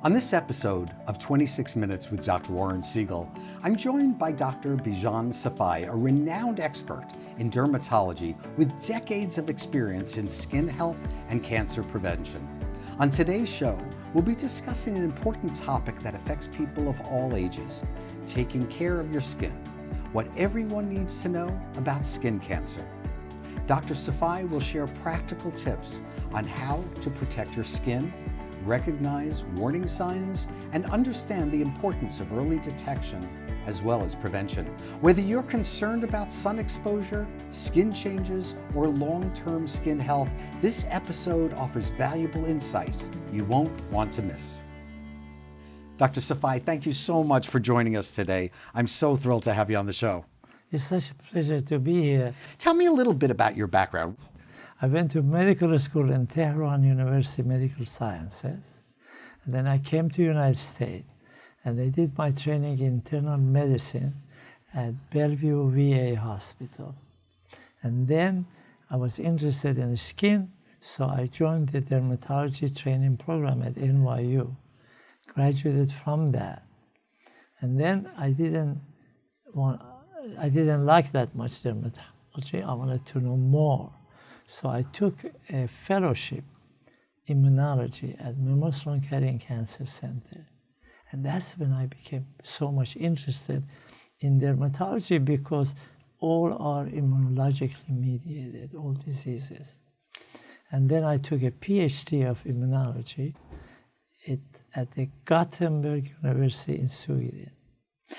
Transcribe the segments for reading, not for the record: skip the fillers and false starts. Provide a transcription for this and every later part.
On this episode of 26 Minutes with Dr. Warren Siegel, I'm joined by Dr. Bijan Safai, a renowned expert in dermatology with decades of experience in skin health and cancer prevention. On today's show, we'll be discussing an important topic that affects people of all ages, taking care of your skin, what everyone needs to know about skin cancer. Dr. Safai will share practical tips on how to protect your skin, recognize warning signs, and understand the importance of early detection as well as prevention. Whether you're concerned about sun exposure, skin changes, or long-term skin health, this episode offers valuable insights you won't want to miss. Dr. Safai, thank you so much for joining us today. I'm so thrilled to have you on the show. It's such a pleasure to be here. Tell me a little bit about your background. I went to medical school in Tehran University Medical Sciences. And then I came to the United States and I did my training in internal medicine at Bellevue VA Hospital. And then I was interested in skin, so I joined the dermatology training program at NYU, graduated from that. And then I didn't like that much dermatology. I wanted to know more. So I took a fellowship immunology at Memorial Sloan Kettering Cancer Center. And that's when I became so much interested in dermatology because all are immunologically mediated, all diseases. And then I took a PhD of immunology at the Gothenburg University in Sweden.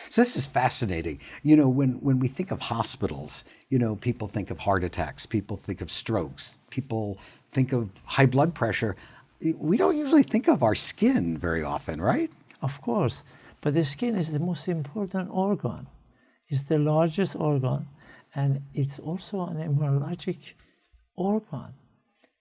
So this is fascinating. You know, when we think of hospitals, you know, people think of heart attacks, people think of strokes, people think of high blood pressure. We don't usually think of our skin very often, right? Of course, but the skin is the most important organ. It's the largest organ, and it's also an immunologic organ.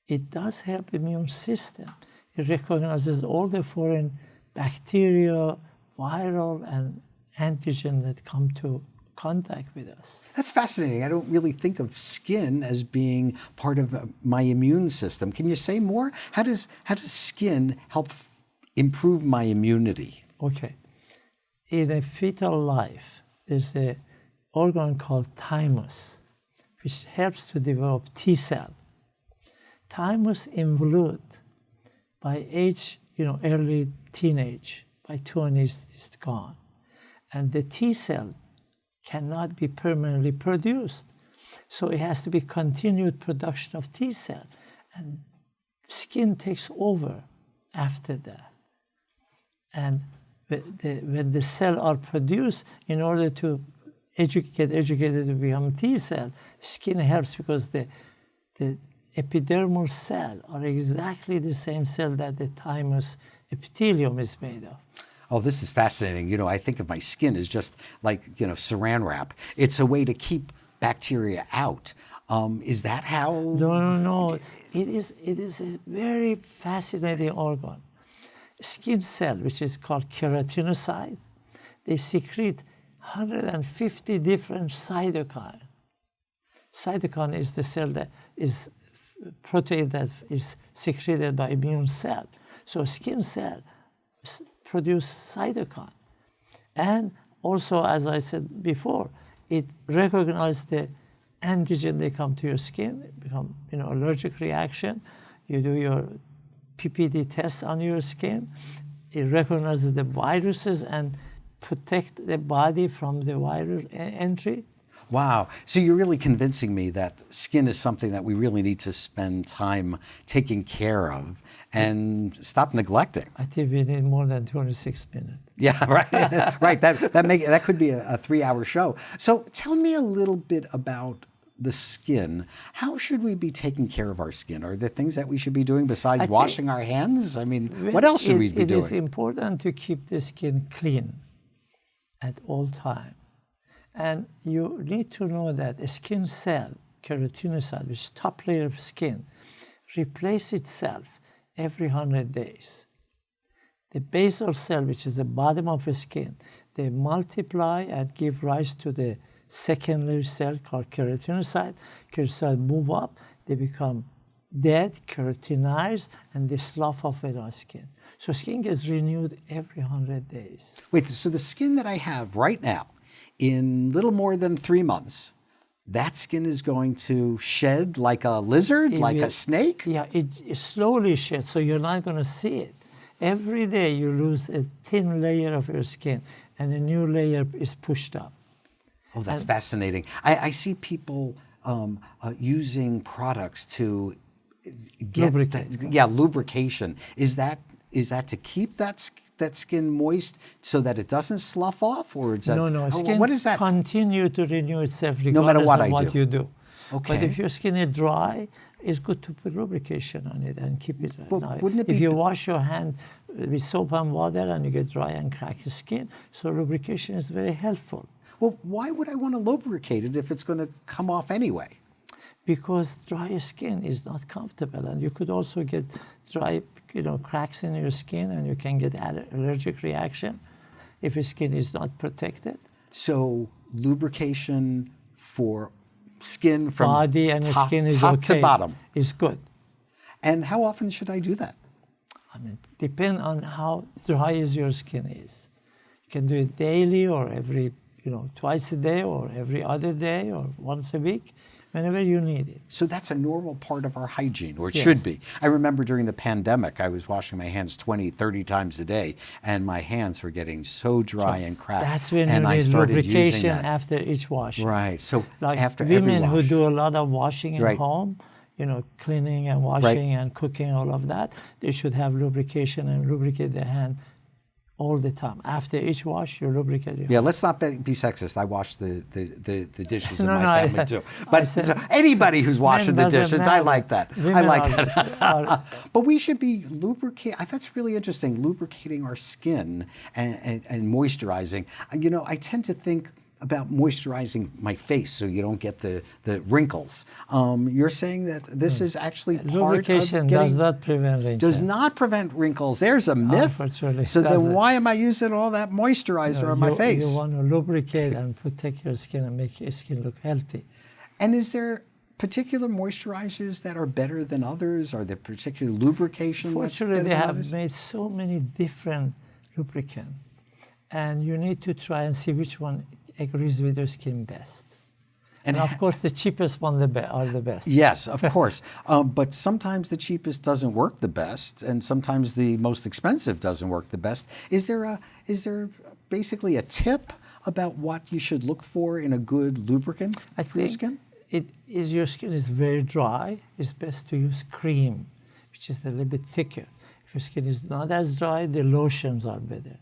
It does help the immune system. It recognizes all the foreign bacteria, viral, and antigen that come to contact with us. That's fascinating. I don't really think of skin as being part of my immune system. Can you say more? How does skin help improve my immunity? Okay. In a fetal life, there's an organ called thymus, which helps to develop T cell. Thymus involute by age, early teenage, by 20s, it's gone. And the T cell cannot be permanently produced. So it has to be continued production of T cell. And skin takes over after that. And when the cells are produced, in order to get educated to become T cell, skin helps because the epidermal cells are exactly the same cell that the thymus epithelium is made of. Oh, this is fascinating. You know, I think of my skin as just like, saran wrap. It's a way to keep bacteria out. Is that how? No. It is a very fascinating organ. Skin cell, which is called keratinocyte, they secrete 150 different cytokines. Cytokine is the cell that is protein that is secreted by immune cell. So skin cell produce cytokine. And also, as I said before, it recognizes the antigen they come to your skin, become allergic reaction. You do your PPD test on your skin. It recognizes the viruses and protect the body from the virus entry. Wow. So you're really convincing me that skin is something that we really need to spend time taking care of and stop neglecting. I think we need more than 26 minutes. Yeah, right. Right. That could be a 3-hour show. So tell me a little bit about the skin. How should we be taking care of our skin? Are there things that we should be doing besides washing our hands? I mean, what else should we be doing? It is important to keep the skin clean at all times. And you need to know that a skin cell, keratinocyte, which is top layer of skin, replaces itself every 100 days. The basal cell, which is the bottom of the skin, they multiply and give rise to the secondary cell called keratinocyte. Keratinocyte move up, they become dead, keratinized, and they slough off with our skin. So skin gets renewed every 100 days. Wait, so the skin that I have right now, in little more than 3 months, that skin is going to shed like a lizard, like a snake? Yeah, it slowly sheds, so you're not going to see it. Every day you lose a thin layer of your skin, and a new layer is pushed up. Oh, that's fascinating. I see people using products to get Lubricate. lubrication. Is that to keep that skin moist so that it doesn't slough off, or is that No. Skin what is that? continue to renew itself No matter regardless what of what you do. Okay. But if your skin is dry, it's good to put lubrication on it and keep it dry. Well, Now, wouldn't it if be you wash your hand with soap and water and you get dry and cracky skin, so lubrication is very helpful. Well, why would I want to lubricate it if it's going to come off anyway? Because dry skin is not comfortable, and you could also get dry, cracks in your skin, and you can get allergic reaction if your skin is not protected. So lubrication for skin from Body and top, skin is top okay. to bottom. Is good. And how often should I do that? I mean, depend on how dry is your skin is. You can do it daily or every, twice a day or every other day or once a week, whenever you need it. So that's a normal part of our hygiene, or it Yes. should be. I remember during the pandemic, I was washing my hands 20, 30 times a day, and my hands were getting so dry and cracked. That's when and you I need started lubrication using that. after each wash. Right. So Like after every women who wash. do a lot of washing at Right. home, cleaning and washing and cooking, all of that, they should have lubrication and lubricate their hand all the time. After each wash, you lubricate your Yeah, let's not be sexist. I wash the dishes in No, my no, family I too. But said so anybody who's washing the doesn't dishes, I matter. like that. I Women like are- that. But we should be lubricating. That's really interesting. Lubricating our skin and moisturizing. I tend to think about moisturizing my face so you don't get the wrinkles. You're saying that this is actually part lubrication of getting... does not prevent wrinkles. Does not prevent wrinkles. There's a myth. Unfortunately, So it then doesn't. why am I using all that moisturizer on my face? You want to lubricate and protect your skin and make your skin look healthy. And is there particular moisturizers that are better than others? Are there particular lubrication that's better Fortunately, they than have others? made so many different lubricants, and you need to try and see which one agrees with your skin best. And of course, the cheapest one are the best. Yes, of course. But sometimes the cheapest doesn't work the best, and sometimes the most expensive doesn't work the best. Is there basically a tip about what you should look for in a good lubricant for your skin? Your skin is very dry, it's best to use cream, which is a little bit thicker. If your skin is not as dry, the lotions are better.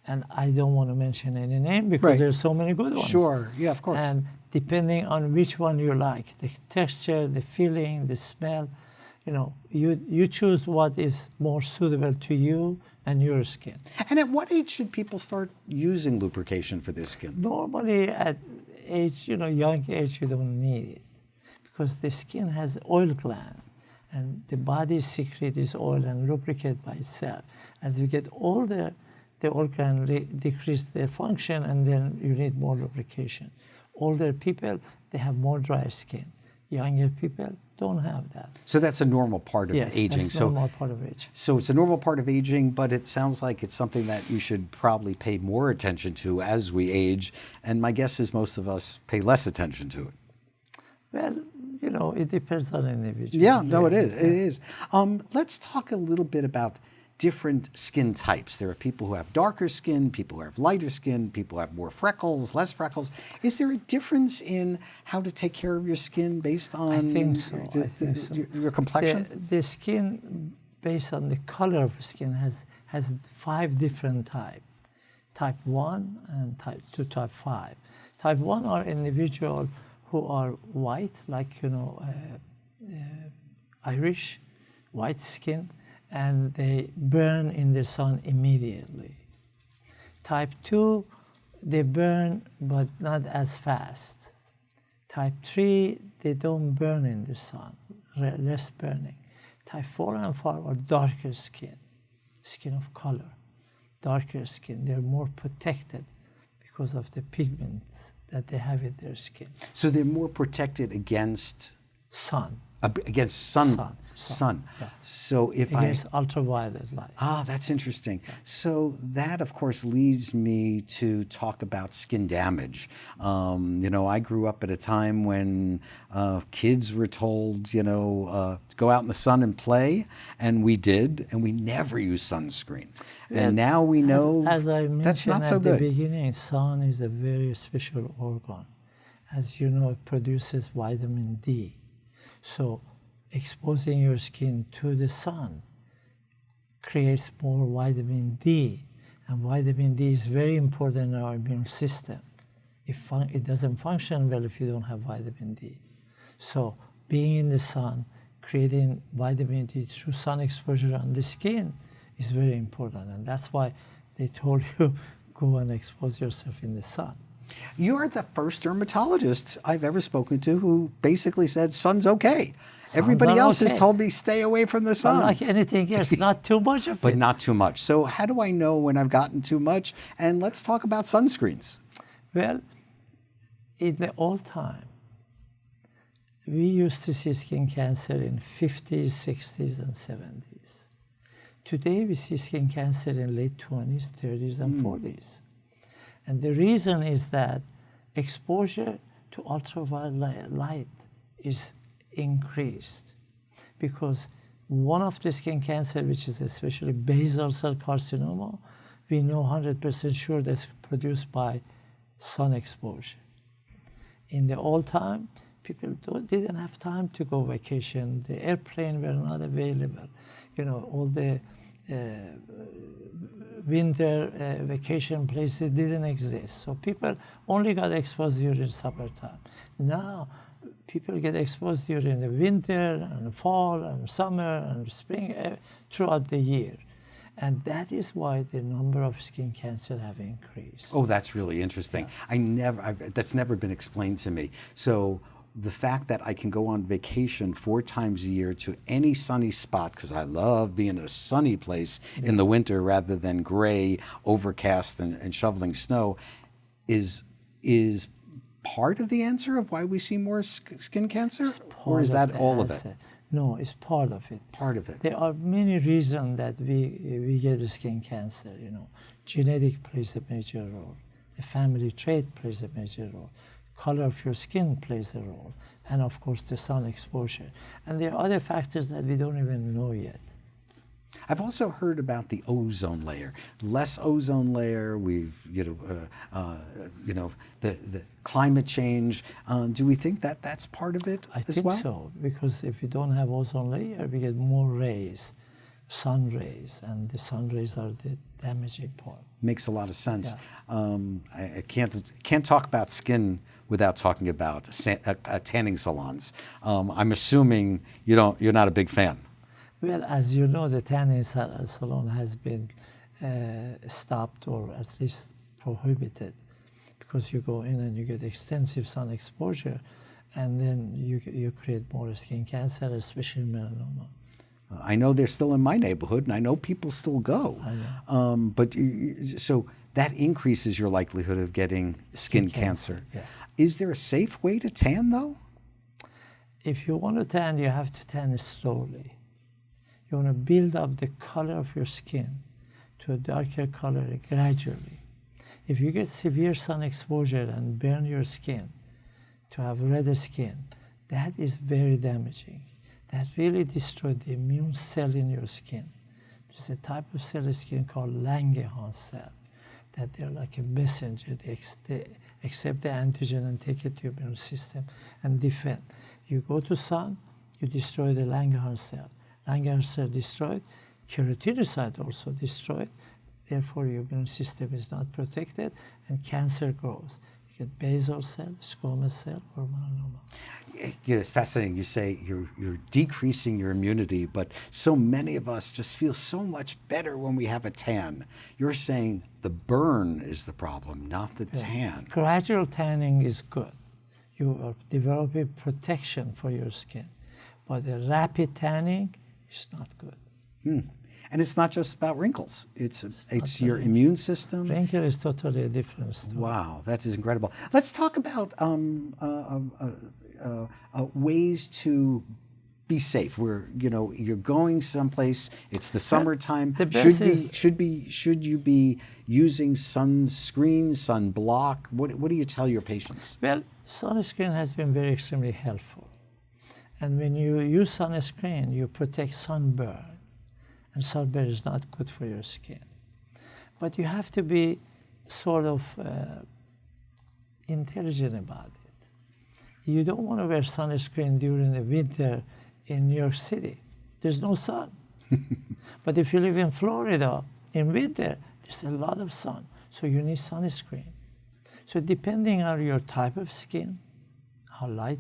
And I don't want to mention any name because Right. there's so many good ones. Sure, yeah, of course. And depending on which one you like, the texture, the feeling, the smell, you choose what is more suitable to you and your skin. And at what age should people start using lubrication for their skin? Normally at age, young age, you don't need it because the skin has oil gland and the body secretes oil and lubricate by itself. As we get older, the oil gland decrease their function and then you need more lubrication. Older people, they have more dry skin. Younger people don't have that. So that's a normal part of aging. That's a normal part of aging. So it's a normal part of aging, but it sounds like it's something that you should probably pay more attention to as we age. And my guess is most of us pay less attention to it. Well, it depends on the individual. Yeah, no, it is. It is. Let's talk a little bit about different skin types. There are people who have darker skin, people who have lighter skin, people who have more freckles, less freckles. Is there a difference in how to take care of your skin based on I think so. your complexion? The skin, based on the color of skin, has 5 different types. Type 1 and type 2, type 5. Type 1 are individuals who are white, like, Irish, white skin, and they burn in the sun immediately. Type 2, they burn but not as fast. Type 3, they don't burn in the sun, less burning. Type 4 and 5 are darker skin of color, darker skin. They're more protected because of the pigments that they have in their skin. So they're more protected against Sun. Against sun. Sun. Yeah. So if Against ultraviolet light. That's interesting. So that, of course, leads me to talk about skin damage. I grew up at a time when kids were told, go out in the sun and play, and we did, and we never used sunscreen. And now we know as I that's not mentioned so at the good. beginning, sun is a very special organ. As you know, it produces vitamin D. So exposing your skin to the sun creates more vitamin D. And vitamin D is very important in our immune system. It doesn't function well if you don't have vitamin D. So being in the sun, creating vitamin D through sun exposure on the skin is very important. And that's why they told you, go and expose yourself in the sun. You're the first dermatologist I've ever spoken to who basically said sun's okay. Everybody else has told me stay away from the sun. Like anything else, not too much of it. But not too much. So how do I know when I've gotten too much? And let's talk about sunscreens. Well, in the old time, we used to see skin cancer in 50s, 60s, and 70s. Today, we see skin cancer in late 20s, 30s, and 40s. And the reason is that exposure to ultraviolet light is increased because one of the skin cancer, which is especially basal cell carcinoma, we know 100% sure that's produced by sun exposure. In the old time, people didn't have time to go vacation. The airplane were not available. All the winter vacation places didn't exist. So people only got exposed during summertime. Now, people get exposed during the winter and fall and summer and spring throughout the year. And that is why the number of skin cancer have increased. Oh, that's really interesting. Yeah. That's never been explained to me. So the fact that I can go on vacation 4 times a year to any sunny spot, because I love being in a sunny place in the winter rather than gray, overcast, and shoveling snow, is part of the answer of why we see more skin cancer? Or is that all of it? No, it's part of it. Part of it. There are many reasons that we get skin cancer. Genetic plays a major role. The family trait plays a major role. Color of your skin plays a role. And of course, the sun exposure. And there are other factors that we don't even know yet. I've also heard about the ozone layer. Less ozone layer. The climate change. Do we think that that's part of it as well? I think so, because if you don't have ozone layer, we get more rays, sun rays, and the sun rays are the damaging part. Makes a lot of sense. Yeah. I can't talk about skin without talking about tanning salons. I'm assuming you're not a big fan. Well, as you know, the tanning salon has been stopped or at least prohibited because you go in and you get extensive sun exposure and then you create more skin cancer, especially melanoma. I know they're still in my neighborhood and I know people still go. I know. So that increases your likelihood of getting skin cancer. Yes. Is there a safe way to tan though? If you want to tan, you have to tan slowly. You want to build up the color of your skin to a darker color gradually. If you get severe sun exposure and burn your skin to have redder skin, that is very damaging. That really destroys the immune cell in your skin. There's a type of cell in skin called Langerhans cell, that they're like a messenger. They accept the antigen and take it to your immune system and defend. You go to sun, you destroy the Langerhans cell. Langerhans cell destroyed, keratinocyte also destroyed, therefore your immune system is not protected and cancer grows. You get basal cell, squamous cell, or melanoma. It's fascinating. You say you're decreasing your immunity, but so many of us just feel so much better when we have a tan. You're saying the burn is the problem, not the tan. Gradual tanning is good. You are developing protection for your skin, but the rapid tanning is not good. And it's not just about wrinkles. It's your immune system. Wrinkle is totally a different story. Wow, that is incredible. Let's talk about ways to be safe? You're going someplace. It's the summertime. The best Should you be using sunscreen, sunblock? What do you tell your patients? Well, sunscreen has been very extremely helpful. And when you use sunscreen, you protect sunburn. And sunburn is not good for your skin. But you have to be sort of intelligent about it. You don't want to wear sunscreen during the winter in New York City. There's no sun. But if you live in Florida, in winter, there's a lot of sun. So you need sunscreen. So depending on your type of skin, how light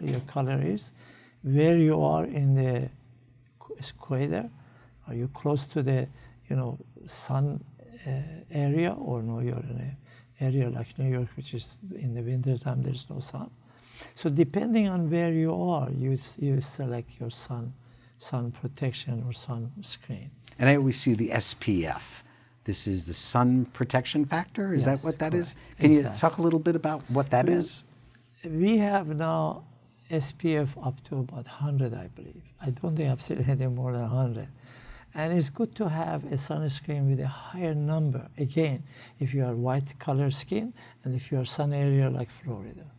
your color is, where you are in the equator, are you close to the sun area, or no, you're in an area like New York, which is in the winter time there's no sun. So depending on where you are, you select your sun protection or sunscreen. And I always see the SPF. This is the sun protection factor. Is that what that is? Can you talk a little bit about what that is? We have now SPF up to about 100, I believe. I don't think I've seen anything more than 100. And it's good to have a sunscreen with a higher number, again, if you are white color skin and if you are sun area like Florida.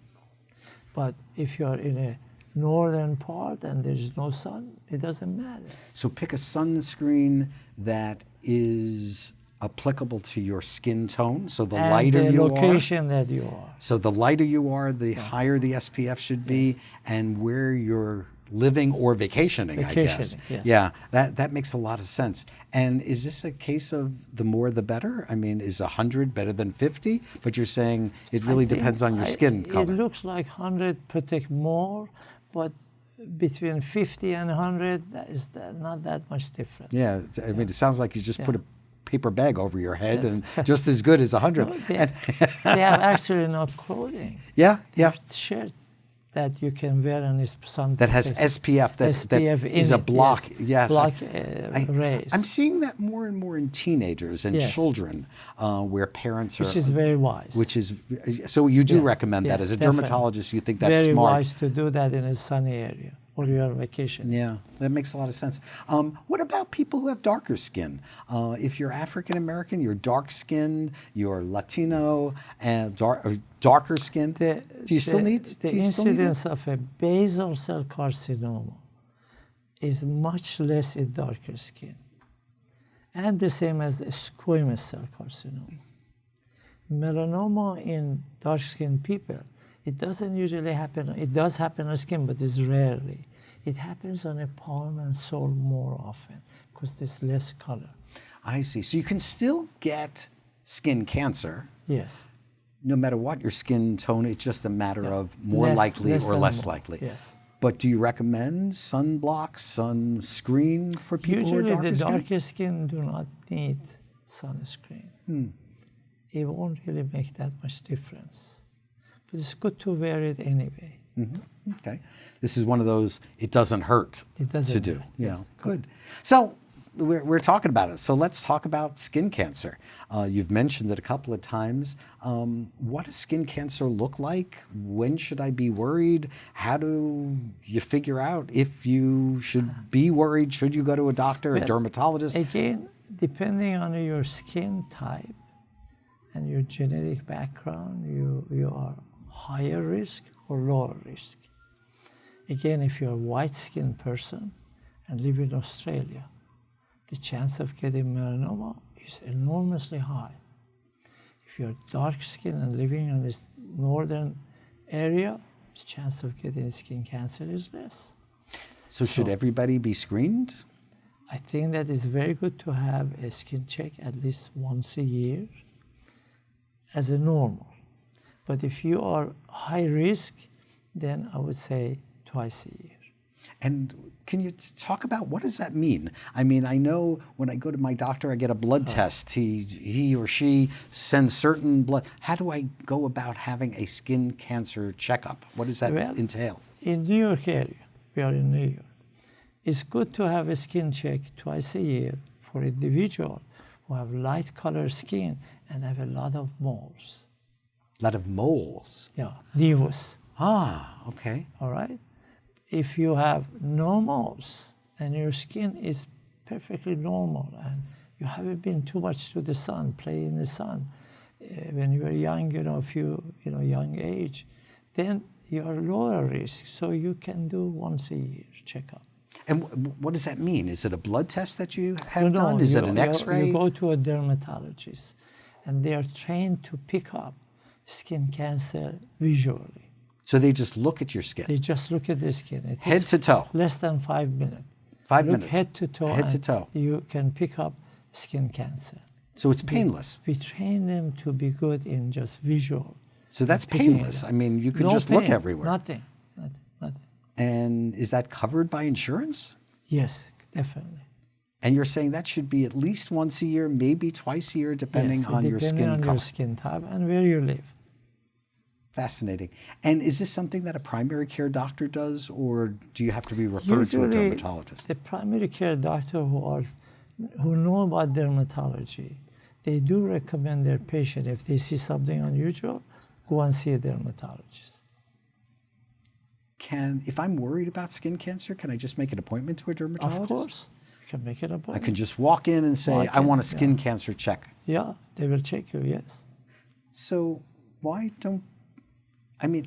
But if you are in a northern part and there's no sun, it doesn't matter. So pick a sunscreen that is applicable to your skin tone. So the lighter you are, the location that you are. So the lighter you are, the higher the SPF should be, and where you're living or vacationing, I guess. Yes. Yeah, that makes a lot of sense. And is this a case of the more the better? I mean, is 100 better than 50? But you're saying it really depends on your skin color. It looks like 100 protect more, but between 50 and 100, is not that much different. Yeah, I mean, it sounds like you just put a paper bag over your head and just as good as 100. No, they have actually not clothing. Yeah. Shirt that you can wear and is sun that has SPF that is a block. Yes, rays. I'm seeing that more and more in teenagers and children, where parents are. Which is very wise. So you do recommend that as a dermatologist. You think that's very smart. Very wise to do that in a sunny area or you're on vacation. Yeah, that makes a lot of sense. What about people who have darker skin? If you're African American, you're dark skinned, you're Latino, and darker skin. Do you still need? The incidence of a basal cell carcinoma is much less in darker skin, and the same as the squamous cell carcinoma. Melanoma in dark skinned people, it doesn't usually happen. It does happen on skin, but it's rarely. It happens on a palm and sole more often because there's less color. I see. So you can still get skin cancer. Yes. No matter what your skin tone, it's just a matter of more likely or less likely. Yes. But do you recommend sunblock, sunscreen for people Usually who are darker the skin? darker skin do not need sunscreen. It won't really make that much difference. But it's good to wear it anyway. Mm-hmm. Okay. This is one of those, it doesn't hurt to do. Hurt. Yeah, Yes. good. So we're talking about it. So let's talk about skin cancer. You've mentioned it a couple of times. What does skin cancer look like? When should I be worried? How do you figure out if you should be worried? Should you go to a doctor, a dermatologist? Again, depending on your skin type and your genetic background, you are higher risk or lower risk. Again, if you're a white-skinned person and live in Australia, the chance of getting melanoma is enormously high. If you're dark-skinned and living in this northern area, the chance of getting skin cancer is less. So should everybody be screened? I think that it's very good to have a skin check at least once a year as a normal. But if you are high risk, then I would say twice a year. And can you talk about what does that mean? I mean, I know when I go to my doctor, I get a blood test. He or she sends certain blood. How do I go about having a skin cancer checkup? What does that entail? In New York area, we are in New York. It's good to have a skin check twice a year for individuals who have light color skin and have a lot of moles. A lot of moles. Yeah, nevus. Ah, okay. All right. if you have normals and your skin is perfectly normal and you haven't been too much to the sun, play in the sun, when you were young, young age, then you are lower risk. So you can do once a year checkup. And what does that mean? Is it a blood test that you have done? Is it an X-ray? You go to a dermatologist, and they are trained to pick up skin cancer visually. So they just look at your skin? They just look at the skin. It head to toe? Less than 5 minutes. 5 look minutes? Head to toe. Head to toe. You can pick up skin cancer. So it's painless? We train them to be good in just visual. So that's painless? I mean, you can just look everywhere? Nothing. And is that covered by insurance? Yes, definitely. And you're saying that should be at least once a year, maybe twice a year, depending on your skin Depending on color. your skin type and where you live. Fascinating. And is this something that a primary care doctor does, or do you have to be referred to a dermatologist? The primary care doctor who know about dermatology, they do recommend their patient, if they see something unusual, go and see a dermatologist. If I'm worried about skin cancer, can I just make an appointment to a dermatologist? Of course. You can make an appointment. I can just walk in and say, I want a skin cancer check. Yeah, they will check you, yes. So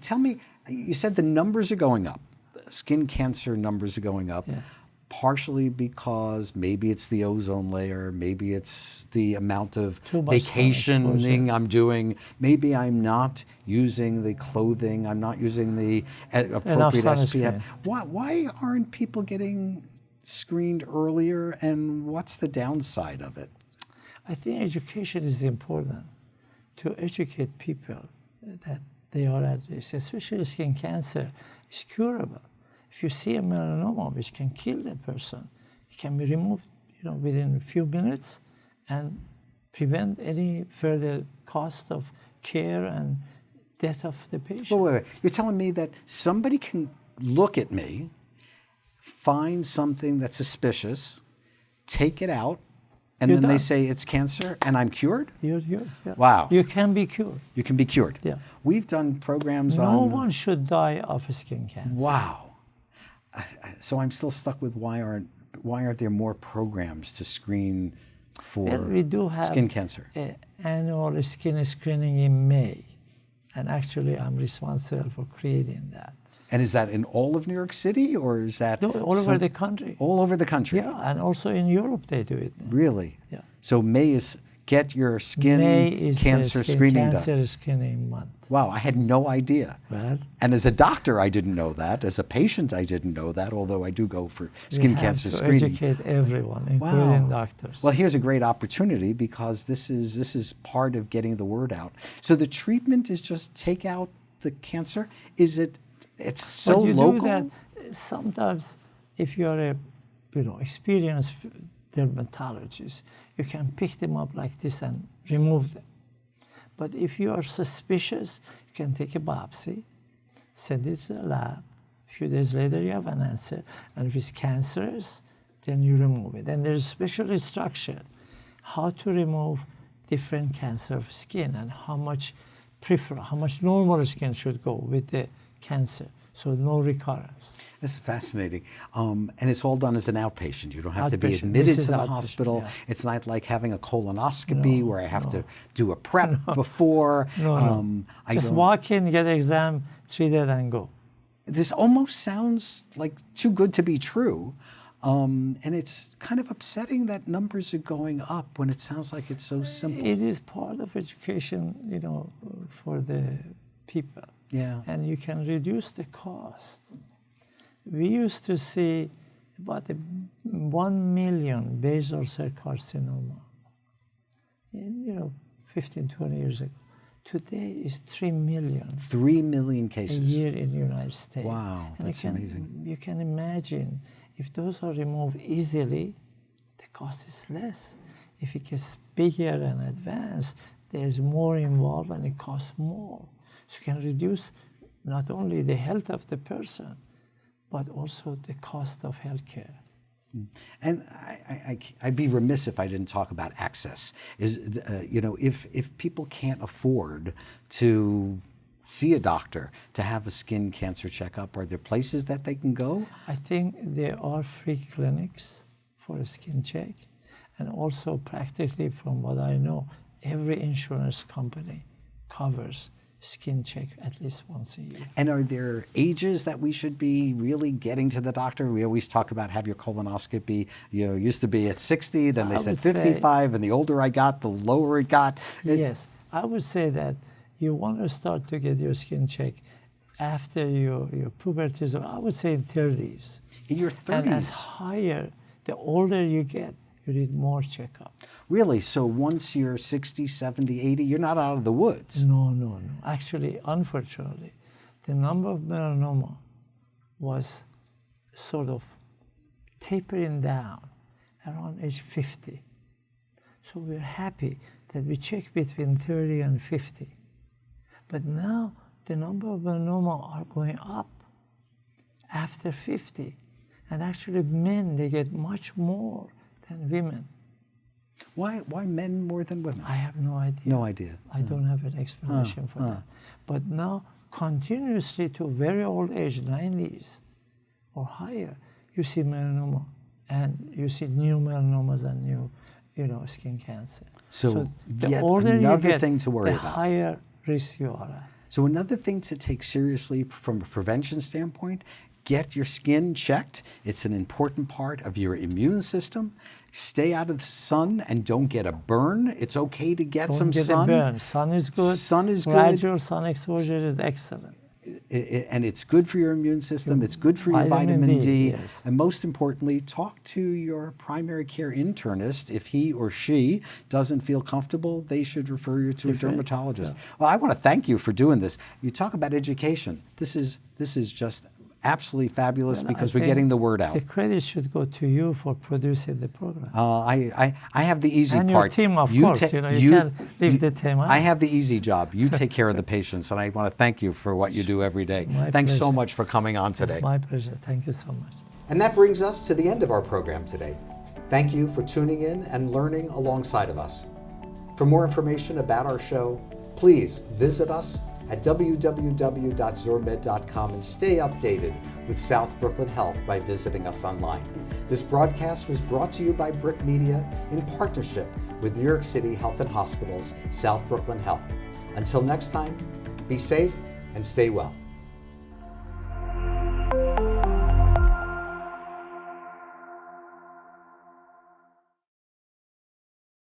tell me, you said the numbers are going up. Skin cancer numbers are going up. Yes. Partially because maybe it's the ozone layer, maybe it's the amount of Too much vacationing I'm doing, maybe I'm not using the clothing, I'm not using the appropriate SPF. Why aren't people getting screened earlier, and what's the downside of it? I think education is important, to educate people that they are at risk, especially skin cancer is curable. If you see a melanoma which can kill the person, it can be removed, within a few minutes and prevent any further cost of care and death of the patient. Wait. You're telling me that somebody can look at me, find something that's suspicious, take it out, and then they say it's cancer and I'm cured? Yeah. Wow. You can be cured. You can be cured. Yeah. We've done programs on... No one should die of skin cancer. Wow. So I'm still stuck with why aren't there more programs to screen for we do have skin cancer? Annual skin screening in May, and actually I'm responsible for creating that. And is that in all of New York City, or is that... No, all over the country. All over the country? Yeah, and also in Europe they do it now. Really? Yeah. So May is Get Your Skin Cancer Screening Done. Cancer Screening Month. Wow, I had no idea. Well, and as a doctor, I didn't know that. As a patient, I didn't know that, although I do go for skin cancer screening. We have to educate everyone, including doctors. Well, here's a great opportunity, because this is part of getting the word out. So the treatment is just take out the cancer? It's so but you local? do that sometimes if you are a experienced dermatologist, you can pick them up like this and remove them. But if you are suspicious, you can take a biopsy, send it to the lab. A few days later, you have an answer. And if it's cancerous, then you remove it. And there's special instruction how to remove different cancer of skin and how much normal skin should go with the cancer. So no recurrence. This is fascinating. And it's all done as an outpatient. You don't have to be admitted to the hospital. Yeah. It's not like having a colonoscopy where I have to do a prep before. Just walk in, get an exam, treat it, and go. This almost sounds like too good to be true. And it's kind of upsetting that numbers are going up when it sounds like it's so simple. It is part of education, for the people. Yeah. And you can reduce the cost. We used to see about 1 million basal cell carcinoma 15, 20 years ago. Today is 3 million. 3 million cases. A year in the United States. Wow, that's amazing. You can imagine if those are removed easily, the cost is less. If it gets bigger and advanced, there's more involved and it costs more. So you can reduce not only the health of the person, but also the cost of healthcare. And I'd be remiss if I didn't talk about access. If people can't afford to see a doctor to have a skin cancer checkup? Are there places that they can go? I think there are free clinics for a skin check, and also practically from what I know, every insurance company covers skin check at least once a year. And are there ages that we should be really getting to the doctor? We always talk about have your colonoscopy, used to be at 60, then they said 55, and the older I got, the lower it got. Yes, I would say that you want to start to get your skin check after your puberty, so I would say in 30s. In your 30s? And as higher, the older you get, you need more checkup. Really? So once you're 60, 70, 80, you're not out of the woods? No. Actually, unfortunately, the number of melanoma was sort of tapering down around age 50. So we're happy that we check between 30 and 50. But now the number of melanoma are going up after 50. And actually men, they get much more than women. Why men more than women? I have no idea. No idea. I don't have an explanation for that. But now, continuously to very old age, 90s or higher, you see melanoma, and you see new melanomas and new, skin cancer. So the yet older another you get, thing to worry the about. higher risk you are at. So another thing to take seriously from a prevention standpoint, get your skin checked. It's an important part of your immune system. Stay out of the sun and don't get a burn. It's okay to get some sun. Don't get a burn. Sun is good. Sun is good. Gradual sun exposure is excellent. And it's good for your immune system. It's good for your vitamin D. Yes. And most importantly, talk to your primary care internist. If he or she doesn't feel comfortable, they should refer you to a dermatologist. Yeah. Well, I want to thank you for doing this. You talk about education. This is just absolutely fabulous because we're getting the word out. The credit should go to you for producing the program. I have the easy part. And your team, of course. You can't leave the team out. I have the easy job. You take care of the patients, and I want to thank you for what you do every day. Thanks so much for coming on today. It's my pleasure. Thank you so much. And that brings us to the end of our program today. Thank you for tuning in and learning alongside of us. For more information about our show, please visit us at www.zormed.com and stay updated with South Brooklyn Health by visiting us online. This broadcast was brought to you by Brick Media in partnership with New York City Health and Hospitals, South Brooklyn Health. Until next time, be safe and stay well.